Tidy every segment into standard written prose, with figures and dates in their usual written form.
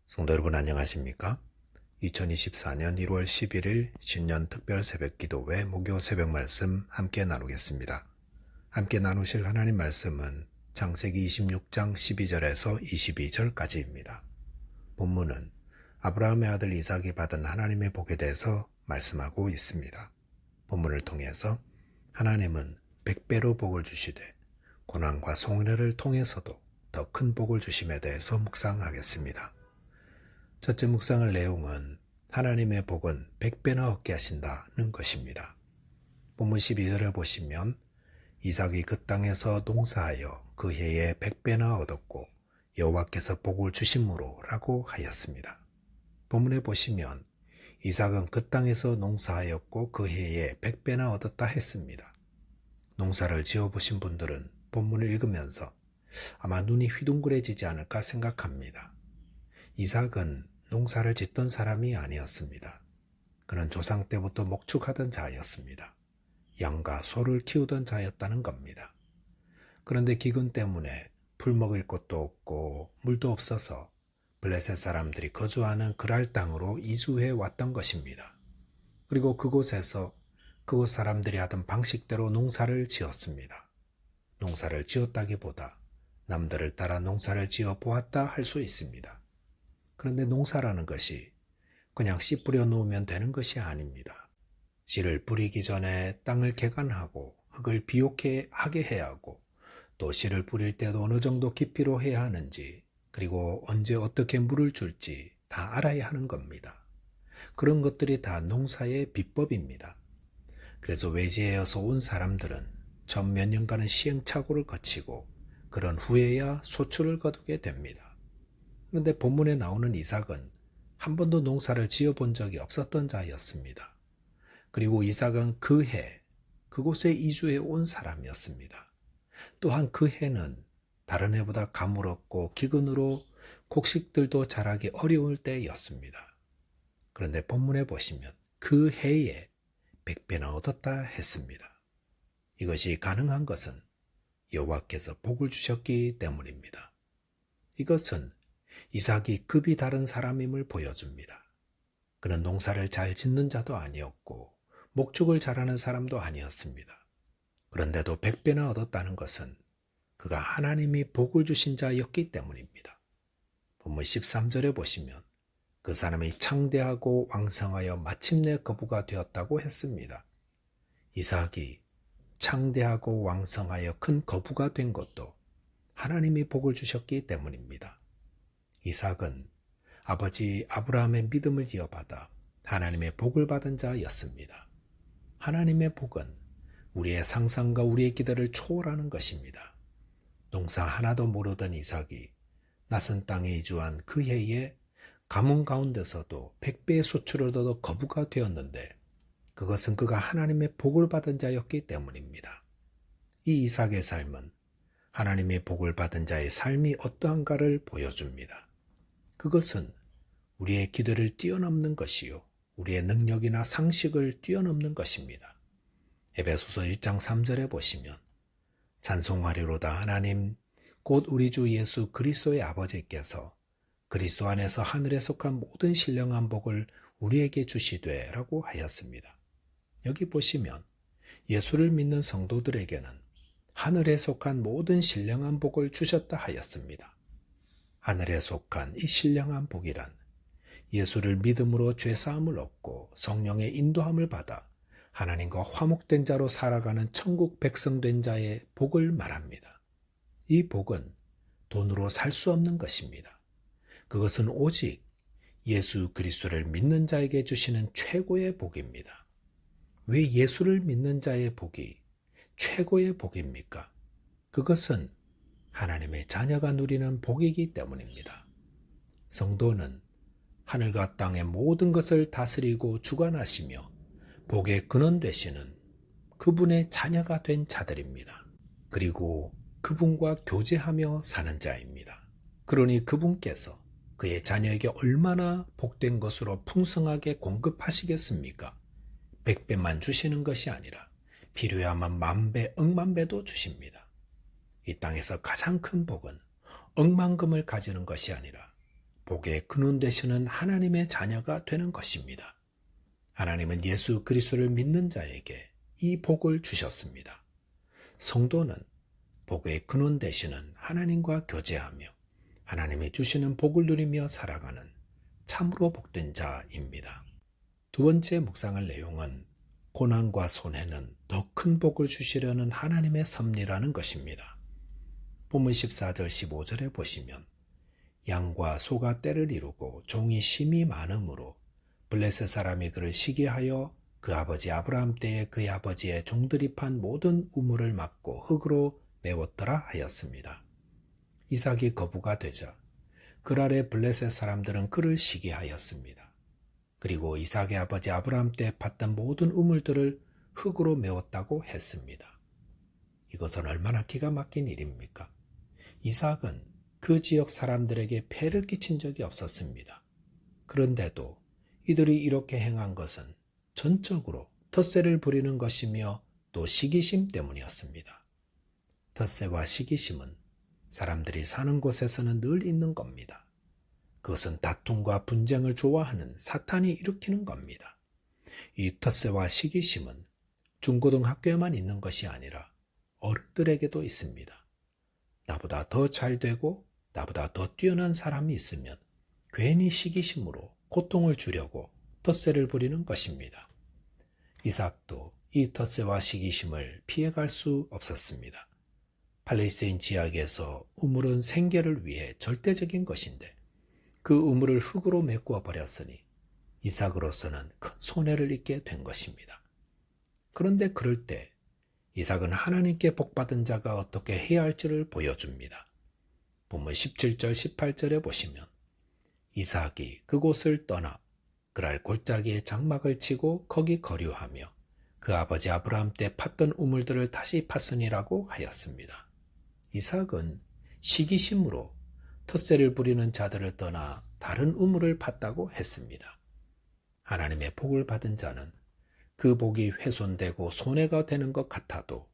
성도 여러분 안녕하십니까? 2024년 1월 11일 신년 특별 새벽기도회 목요 새벽 말씀 함께 나누겠습니다. 함께 나누실 하나님 말씀은 창세기 26장 12절에서 22절까지입니다. 본문은 아브라함의 아들 이삭이 받은 하나님의 복에 대해서 말씀하고 있습니다. 본문을 통해서 하나님은 100배로 복을 주시되 고난과 송해를 통해서도 더 큰 복을 주심에 대해서 묵상하겠습니다. 첫째 묵상할 내용은 하나님의 복은 100배나 얻게 하신다는 것입니다. 본문 12절을 보시면 이삭이 그 땅에서 농사하여 그 해에 100배나 얻었고 여호와께서 복을 주심으로 라고 하였습니다. 본문에 보시면 이삭은 그 땅에서 농사하였고 그 해에 100배나 얻었다 했습니다. 농사를 지어보신 분들은 본문을 읽으면서 아마 눈이 휘둥그레지지 않을까 생각합니다. 이삭은 농사를 짓던 사람이 아니었습니다. 그는 조상 때부터 목축하던 자였습니다. 양과 소를 키우던 자였다는 겁니다. 그런데 기근 때문에 풀 먹을 곳도 없고 물도 없어서 블레셋 사람들이 거주하는 그랄 땅으로 이주해 왔던 것입니다. 그리고 그곳에서 그곳 사람들이 하던 방식대로 농사를 지었습니다. 농사를 지었다기보다 남들을 따라 농사를 지어 보았다 할 수 있습니다. 그런데 농사라는 것이 그냥 씨 뿌려 놓으면 되는 것이 아닙니다. 씨를 뿌리기 전에 땅을 개간하고 흙을 비옥하게 해야 하고 또 씨를 뿌릴 때도 어느 정도 깊이로 해야 하는지 그리고 언제 어떻게 물을 줄지 다 알아야 하는 겁니다. 그런 것들이 다 농사의 비법입니다. 그래서 외지에서 온 사람들은 전 몇 년간의 시행착오를 거치고 그런 후에야 소출을 거두게 됩니다. 그런데 본문에 나오는 이삭은 한 번도 농사를 지어본 적이 없었던 자였습니다. 그리고 이삭은 그 해 그곳에 이주해 온 사람이었습니다. 또한 그 해는 다른 해보다 가물었고 기근으로 곡식들도 자라기 어려울 때였습니다. 그런데 본문에 보시면 그 해에 100배나 얻었다 했습니다. 이것이 가능한 것은 여호와께서 복을 주셨기 때문입니다. 이것은 이삭이 급이 다른 사람임을 보여줍니다. 그는 농사를 잘 짓는 자도 아니었고 목축을 잘하는 사람도 아니었습니다. 그런데도 100배나 얻었다는 것은 그가 하나님이 복을 주신 자였기 때문입니다. 본문 13절에 보시면 그 사람이 창대하고 왕성하여 마침내 거부가 되었다고 했습니다. 이삭이 창대하고 왕성하여 큰 거부가 된 것도 하나님이 복을 주셨기 때문입니다. 이삭은 아버지 아브라함의 믿음을 이어받아 하나님의 복을 받은 자였습니다. 하나님의 복은 우리의 상상과 우리의 기대를 초월하는 것입니다. 농사 하나도 모르던 이삭이 낯선 땅에 이주한 그 해에 가뭄 가운데서도 100배의 소출을 얻어 거부가 되었는데 그것은 그가 하나님의 복을 받은 자였기 때문입니다. 이 이삭의 삶은 하나님의 복을 받은 자의 삶이 어떠한가를 보여줍니다. 그것은 우리의 기대를 뛰어넘는 것이요 우리의 능력이나 상식을 뛰어넘는 것입니다. 에베소서 1장 3절에 보시면 찬송하리로다 하나님 곧 우리 주 예수 그리스도의 아버지께서 그리스도 안에서 하늘에 속한 모든 신령한 복을 우리에게 주시되 라고 하였습니다. 여기 보시면 예수를 믿는 성도들에게는 하늘에 속한 모든 신령한 복을 주셨다 하였습니다. 하늘에 속한 이 신령한 복이란 예수를 믿음으로 죄사함을 얻고 성령의 인도함을 받아 하나님과 화목된 자로 살아가는 천국 백성 된 자의 복을 말합니다. 이 복은 돈으로 살 수 없는 것입니다. 그것은 오직 예수 그리스도를 믿는 자에게 주시는 최고의 복입니다. 왜 예수를 믿는 자의 복이 최고의 복입니까? 그것은 하나님의 자녀가 누리는 복이기 때문입니다. 성도는 하늘과 땅의 모든 것을 다스리고 주관하시며 복의 근원 되시는 그분의 자녀가 된 자들입니다. 그리고 그분과 교제하며 사는 자입니다. 그러니 그분께서 그의 자녀에게 얼마나 복된 것으로 풍성하게 공급하시겠습니까? 100배만 주시는 것이 아니라 필요하면 10,000배, 10,000배도 주십니다. 이 땅에서 가장 큰 복은 억만금을 가지는 것이 아니라 복의 근원 되시는 하나님의 자녀가 되는 것입니다. 하나님은 예수 그리스도를 믿는 자에게 이 복을 주셨습니다. 성도는 복의 근원 되시는 하나님과 교제하며 하나님이 주시는 복을 누리며 살아가는 참으로 복된 자입니다. 두 번째 묵상할 내용은 고난과 손해는 더 큰 복을 주시려는 하나님의 섭리라는 것입니다. 본문 14절 15절에 보시면 양과 소가 때를 이루고 종이 심이 많음으로 블레셋 사람이 그를 시기하여 그 아버지 아브라함 때에 그의 아버지의 종들이 판 모든 우물을 막고 흙으로 메웠더라 하였습니다. 이삭이 거부가 되자 그랄의 블레셋 사람들은 그를 시기하였습니다. 그리고 이삭의 아버지 아브라함 때 팠던 모든 우물들을 흙으로 메웠다고 했습니다. 이것은 얼마나 기가 막힌 일입니까? 이삭은 그 지역 사람들에게 폐를 끼친 적이 없었습니다. 그런데도 이들이 이렇게 행한 것은 전적으로 텃세를 부리는 것이며 또 시기심 때문이었습니다. 텃세와 시기심은 사람들이 사는 곳에서는 늘 있는 겁니다. 그것은 다툼과 분쟁을 좋아하는 사탄이 일으키는 겁니다. 이 텃세와 시기심은 중고등학교에만 있는 것이 아니라 어른들에게도 있습니다. 나보다 더 잘되고 나보다 더 뛰어난 사람이 있으면 괜히 시기심으로 고통을 주려고 텃세를 부리는 것입니다. 이삭도 이 텃세와 시기심을 피해갈 수 없었습니다. 팔레스타인 지역에서 우물은 생계를 위해 절대적인 것인데 그 우물을 흙으로 메꾸어 버렸으니 이삭으로서는 큰 손해를 입게 된 것입니다. 그런데 그럴 때 이삭은 하나님께 복받은 자가 어떻게 해야 할지를 보여줍니다. 본문 17절 18절에 보시면 이삭이 그곳을 떠나 그랄 골짜기에 장막을 치고 거기 거류하며 그 아버지 아브라함 때 팠던 우물들을 다시 팠으니라고 하였습니다. 이삭은 시기심으로 텃세를 부리는 자들을 떠나 다른 우물을 팠다고 했습니다. 하나님의 복을 받은 자는 그 복이 훼손되고 손해가 되는 것 같아도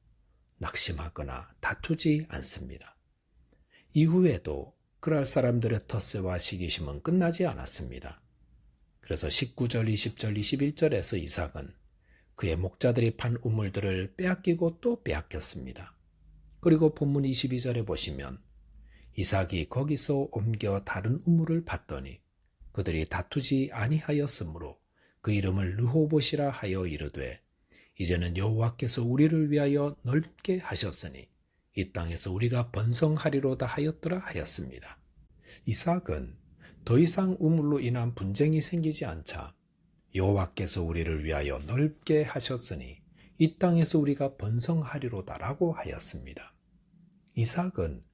낙심하거나 다투지 않습니다. 이후에도 그랄 사람들의 텃세와 시기심은 끝나지 않았습니다. 그래서 19절, 20절, 21절에서 이삭은 그의 목자들이 판 우물들을 빼앗기고 또 빼앗겼습니다. 그리고 본문 22절에 보시면 이삭이 거기서 옮겨 다른 우물을 팠더니 그들이 다투지 아니하였으므로 그 이름을 르호봇이라 하여 이르되 이제는 여호와께서 우리를 위하여 넓게 하셨으니 이 땅에서 우리가 번성하리로다 하였더라 하였습니다. 이삭은 더 이상 우물로 인한 분쟁이 생기지 않자 여호와께서 우리를 위하여 넓게 하셨으니 이 땅에서 우리가 번성하리로다라고 하였습니다. 이삭은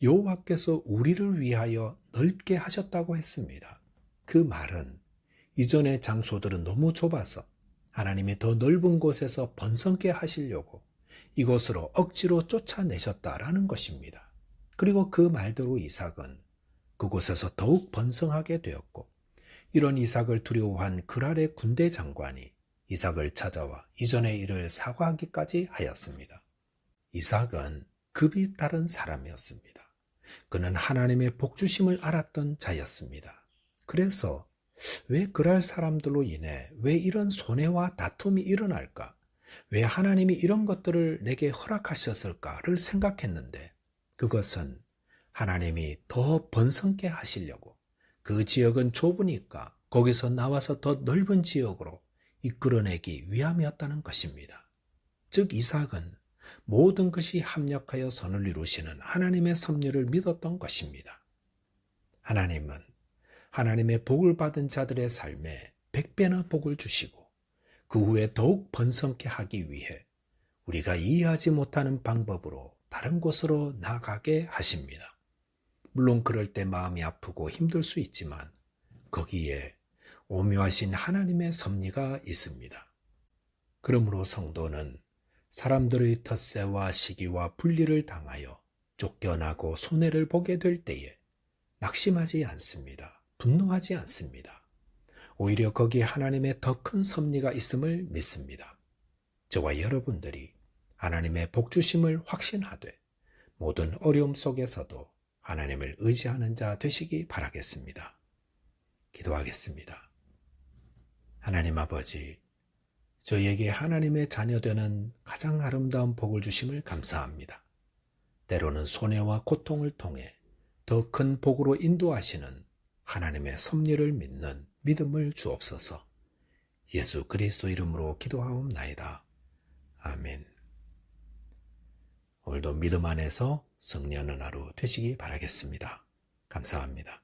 여호와께서 우리를 위하여 넓게 하셨다고 했습니다. 그 말은 이전의 장소들은 너무 좁아서 하나님이 더 넓은 곳에서 번성케 하시려고 이곳으로 억지로 쫓아내셨다라는 것입니다. 그리고 그 말대로 이삭은 그곳에서 더욱 번성하게 되었고 이런 이삭을 두려워한 그랄의 군대 장관이 이삭을 찾아와 이전의 일을 사과하기까지 하였습니다. 이삭은 급이 따른 사람이었습니다. 그는 하나님의 복주심을 알았던 자였습니다. 그래서 왜 그랄 사람들로 인해 왜 이런 손해와 다툼이 일어날까? 왜 하나님이 이런 것들을 내게 허락하셨을까를 생각했는데 그것은 하나님이 더 번성케 하시려고 그 지역은 좁으니까 거기서 나와서 더 넓은 지역으로 이끌어내기 위함이었다는 것입니다. 즉 이삭은 모든 것이 합력하여 선을 이루시는 하나님의 섭리를 믿었던 것입니다. 하나님은 하나님의 복을 받은 자들의 삶에 100배나 복을 주시고 그 후에 더욱 번성케 하기 위해 우리가 이해하지 못하는 방법으로 다른 곳으로 나가게 하십니다. 물론 그럴 때 마음이 아프고 힘들 수 있지만 거기에 오묘하신 하나님의 섭리가 있습니다. 그러므로 성도는 사람들의 텃세와 시기와 분리를 당하여 쫓겨나고 손해를 보게 될 때에 낙심하지 않습니다. 분노하지 않습니다. 오히려 거기에 하나님의 더 큰 섭리가 있음을 믿습니다. 저와 여러분들이 하나님의 복주심을 확신하되 모든 어려움 속에서도 하나님을 의지하는 자 되시기 바라겠습니다. 기도하겠습니다. 하나님 아버지, 저희에게 하나님의 자녀되는 가장 아름다운 복을 주심을 감사합니다. 때로는 손해와 고통을 통해 더 큰 복으로 인도하시는 하나님의 섭리를 믿는 믿음을 주옵소서. 예수 그리스도 이름으로 기도하옵나이다. 아멘. 오늘도 믿음 안에서 승리하는 하루 되시기 바라겠습니다. 감사합니다.